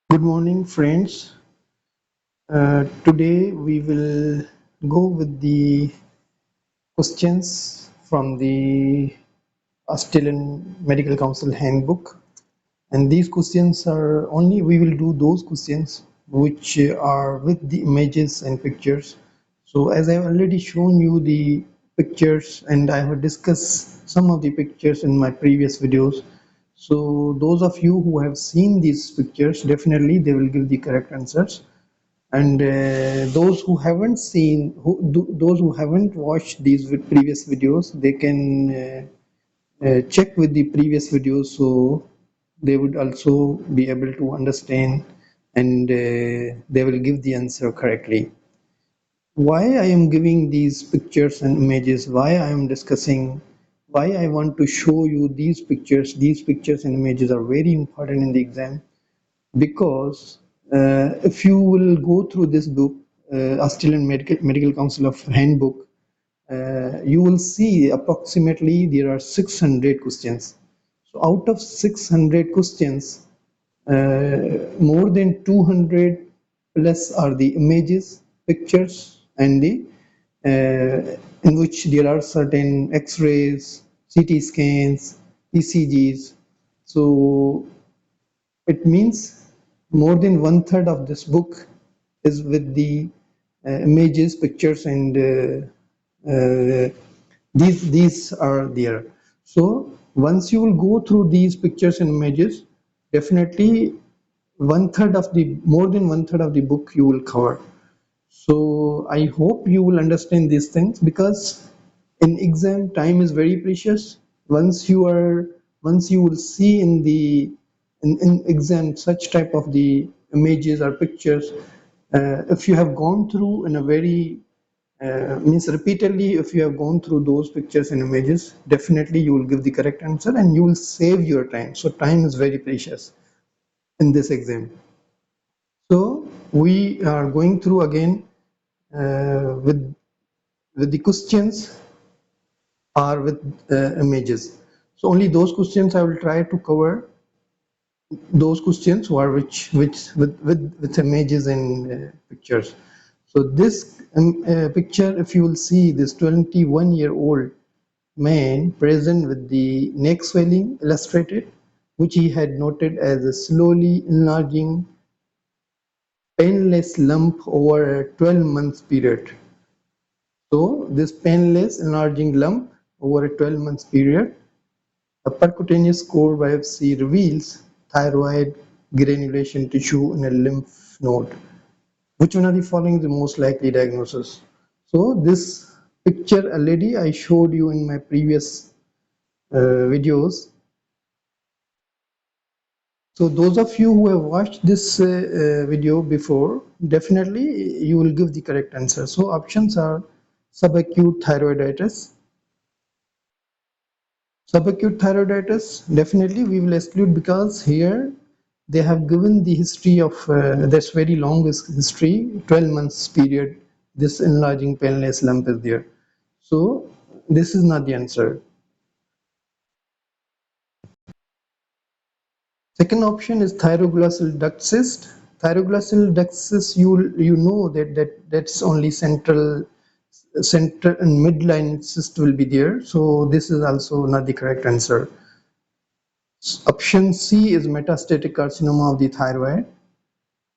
Good morning, friends. Today we will go with the questions from the Australian Medical Council Handbook. And these questions are only, we will do those questions which are with the images and pictures. So as I have already shown you the pictures and I have discussed some of the pictures in my previous videos. So those of you who have seen these pictures, definitely they will give the correct answers. And those who haven't seen, those who haven't watched these previous videos, they can check with the previous videos, so they would also be able to understand and they will give the answer correctly. Why I am giving these pictures and images, why I am discussing, why I want to show you these pictures and images are very important in the exam, because if you will go through this book, Australian Medical Council of Handbook, you will see approximately there are 600 questions. So out of 600 questions, more than 200 plus are the images, pictures, and the in which there are certain X-rays, CT scans, ECGs. So it means more than one third of this book is with the images, pictures, and these are there. So once you will go through these pictures and images, definitely one third of the more than one third of the book you will cover. So I hope you will understand these things, because in exam time is very precious. Once you will see in the in exam such type of the images or pictures, if you have gone through in a very means repeatedly, if you have gone through those pictures and images, definitely you will give the correct answer and you will save your time. So time is very precious in this exam. So we are going through again with the questions or with images. So only those questions I will try to cover. Those questions who are which with images and pictures. So this picture, if you will see this 21-year-old man present with the neck swelling illustrated, which he had noted as a slowly enlarging painless lump over a 12 months period. So this painless enlarging lump over a 12 months period, a percutaneous core biopsy reveals thyroid granulation tissue in a lymph node. Which one of the following is the most likely diagnosis? So this picture already I showed you in my previous videos. So those of you who have watched this video before, definitely you will give the correct answer. So options are subacute thyroiditis. Subacute thyroiditis, definitely we will exclude, because here they have given the history of this very long history, 12 months period, this enlarging painless lump is there. So this is not the answer. Second option is thyroglossal duct cyst. Thyroglossal duct cyst, you know that's only central and midline cyst will be there. So this is also not the correct answer. Option C is metastatic carcinoma of the thyroid.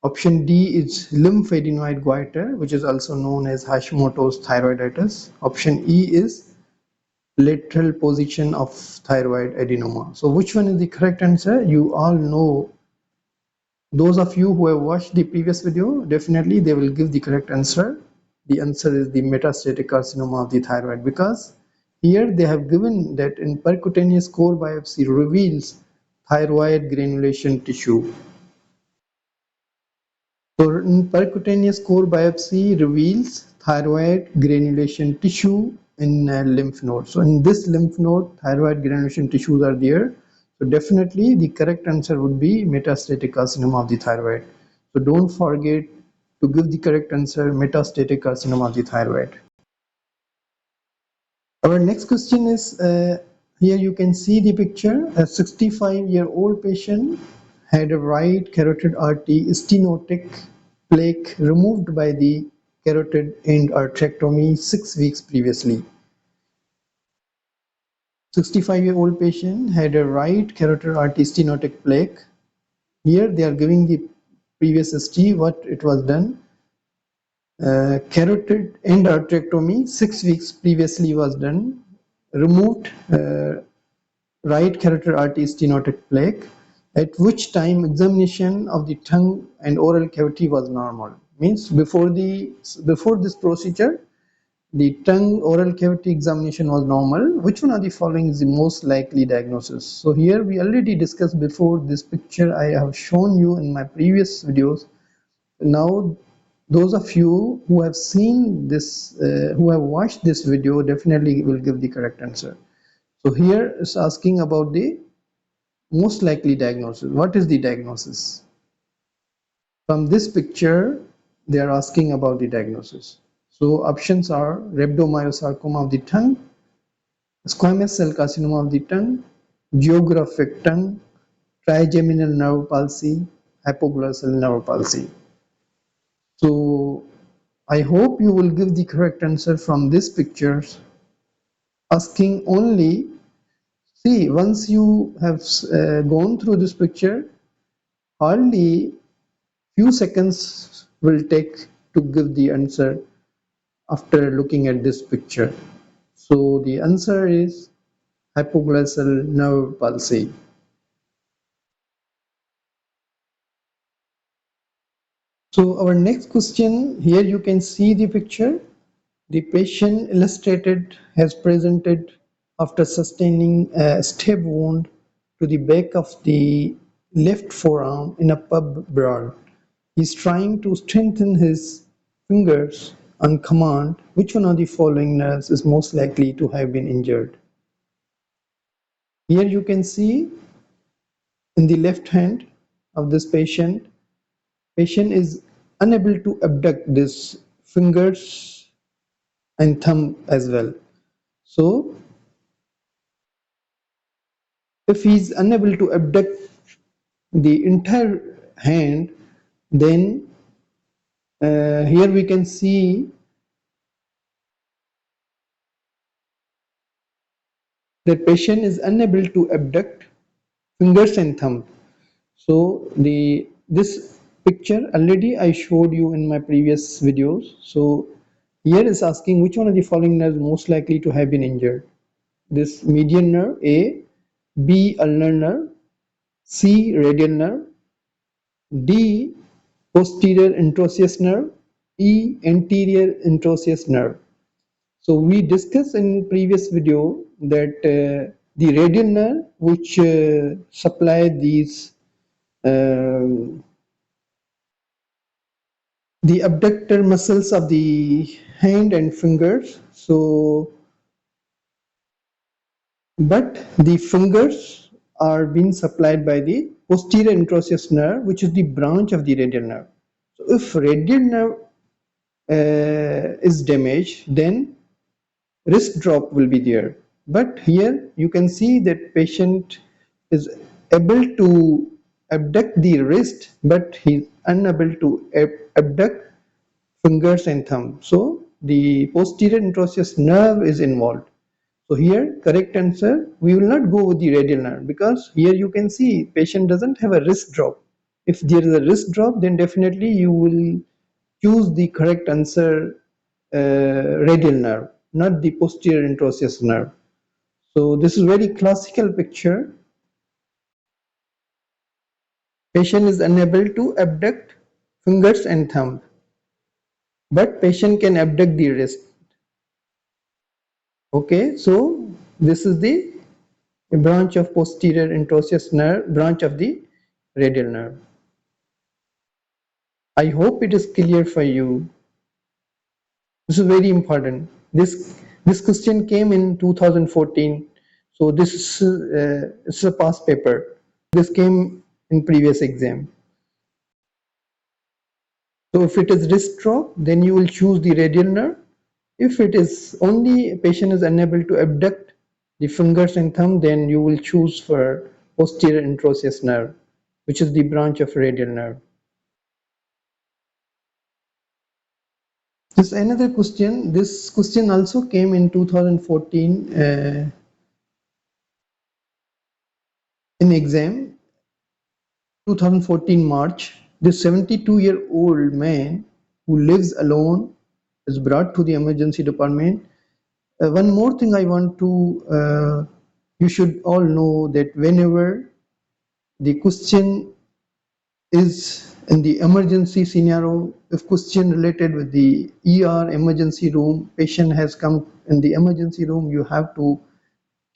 Option D is lymphadenoid goiter, which is also known as Hashimoto's thyroiditis. Option E is lateral position of thyroid adenoma. So which one is the correct answer? You all know. Those of you who have watched the previous video, definitely they will give the correct answer. The answer is the metastatic carcinoma of the thyroid, because here they have given that in percutaneous core biopsy reveals thyroid granulation tissue. So in percutaneous core biopsy reveals thyroid granulation tissue in a lymph node. So in this lymph node, thyroid granulation tissues are there. So definitely the correct answer would be metastatic carcinoma of the thyroid. So don't forget to give the correct answer, metastatic carcinoma of the thyroid. Our next question is, here you can see the picture, a 65-year-old patient had a right carotid artery stenotic plaque removed by the carotid end arterectomy 6 weeks previously. 65-year-old patient had a right carotid artery stenotic plaque. Here they are giving the previous history, what it was done. Carotid end arterectomy 6 weeks previously was done. Removed right carotid artery stenotic plaque, at which time examination of the tongue and oral cavity was normal. Means before this procedure, the tongue oral cavity examination was normal. Which one of the following is the most likely diagnosis? So here we already discussed before this picture I have shown you in my previous videos. Now those of you who have seen this, who have watched this video definitely will give the correct answer. So here is asking about the most likely diagnosis. What is the diagnosis? From this picture, they are asking about the diagnosis. So options are rhabdomyosarcoma of the tongue, squamous cell carcinoma of the tongue, geographic tongue, trigeminal nerve palsy, hypoglossal nerve palsy. So I hope you will give the correct answer from these pictures, asking only, see, once you have gone through this picture, hardly few seconds will take to give the answer after looking at this picture. So the answer is hypoglossal nerve palsy. So our next question, here you can see the picture. The patient illustrated has presented after sustaining a stab wound to the back of the left forearm in a pub brawl. He is trying to strengthen his fingers on command. Which one of the following nerves is most likely to have been injured? Here you can see in the left hand of this patient, patient is unable to abduct this fingers and thumb as well. So if he is unable to abduct the entire hand, then here we can see that patient is unable to abduct fingers and thumb. So this picture already I showed you in my previous videos. So here is asking which one of the following nerves most likely to have been injured. This median nerve A, B ulnar nerve, C radial nerve, D posterior interosseous nerve, E anterior interosseous nerve. So we discussed in previous video that the radial nerve which supply these um, the abductor muscles of the hand and fingers. So but the fingers are being supplied by the posterior interosseous nerve, which is the branch of the radial nerve. So if radial nerve is damaged, then wrist drop will be there. But here you can see that patient is able to abduct the wrist, but he is unable to abduct fingers and thumb. So the posterior interosseous nerve is involved. So here correct answer, we will not go with the radial nerve, because here you can see patient doesn't have a wrist drop. If there is a wrist drop, then definitely you will choose the correct answer, radial nerve, not the posterior interosseous nerve. So this is very classical picture. Patient is unable to abduct fingers and thumb, but patient can abduct the wrist. Okay, so this is the branch of posterior interosseous nerve, branch of the radial nerve. I hope it is clear for you. This is very important. This question came in 2014, so this is a past paper. This came in previous exam. So if it is wrist drop, then you will choose the radial nerve. If it is only patient is unable to abduct the fingers and thumb, then you will choose for posterior interosseous nerve. which is the branch of radial nerve. This another question. This question also came in 2014 in exam. 2014 March. This 72-year-old man who lives alone is brought to the emergency department. One more thing I want to, you should all know that whenever the question is in the emergency scenario, if question related with the ER emergency room, patient has come in the emergency room, you have to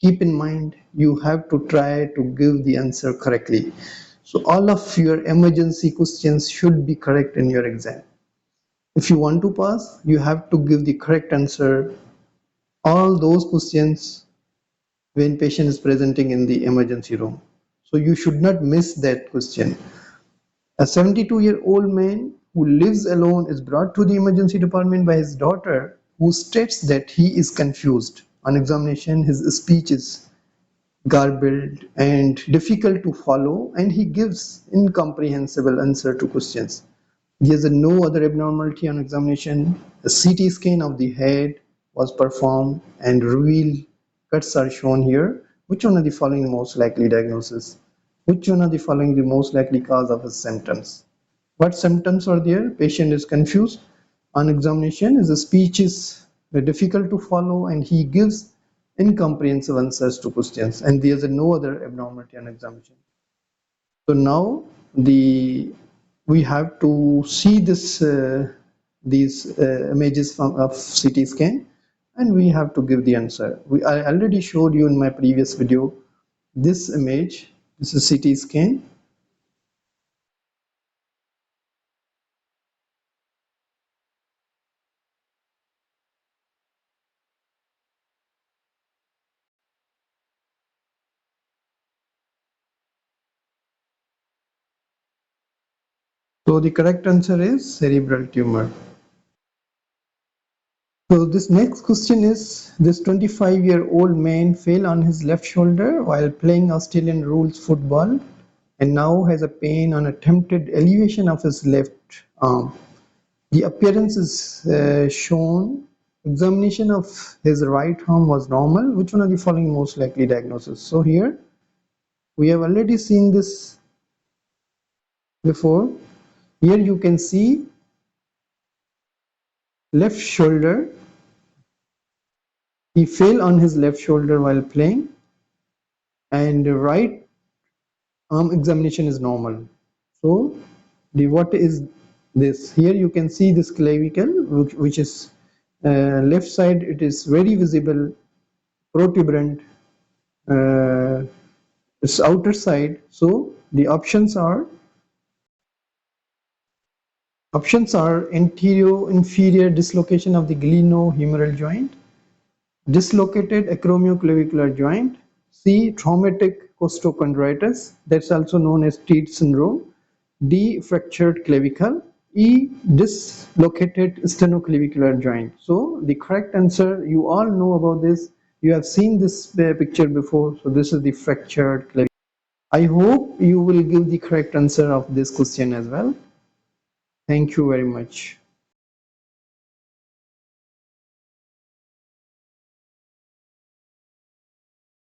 keep in mind, you have to try to give the answer correctly. So all of your emergency questions should be correct in your exam. If you want to pass, you have to give the correct answer. All those questions when patient is presenting in the emergency room. So you should not miss that question. A 72-year-old man who lives alone is brought to the emergency department by his daughter, who states that he is confused. On examination, his speech is garbled and difficult to follow, and he gives incomprehensible answer to questions. There is no other abnormality on examination. A CT scan of the head was performed and revealed cuts are shown here. Which one of the following most likely diagnosis? Which one of the following the most likely cause of his symptoms? What symptoms are there? Patient is confused. On examination, his speech is difficult to follow and he gives incomprehensive answers to questions, and there is no other abnormality on examination. So now the we have to see this these images of CT scan, and we have to give the answer. I already showed you in my previous video this image. This is CT scan. So the correct answer is cerebral tumor. So this next question is, this 25-year-old man fell on his left shoulder while playing Australian rules football and now has a pain on attempted elevation of his left arm. The appearance is shown. Examination of his right arm was normal. Which one of the following most likely diagnosis? So here we have already seen this before. Here you can see left shoulder. He fell on his left shoulder while playing, and the right arm examination is normal. So the what is this? Here you can see this clavicle, which is left side. It is very visible, protuberant. It's outer side. So the options are anterior inferior dislocation of the glenohumeral joint, dislocated acromioclavicular joint, C. Traumatic costochondritis, that's also known as TEAD syndrome, D. Fractured clavicle, E. Dislocated sternoclavicular joint. So the correct answer, you all know about this. You have seen this picture before. So this is the fractured clavicle. I hope you will give the correct answer of this question as well. Thank you very much.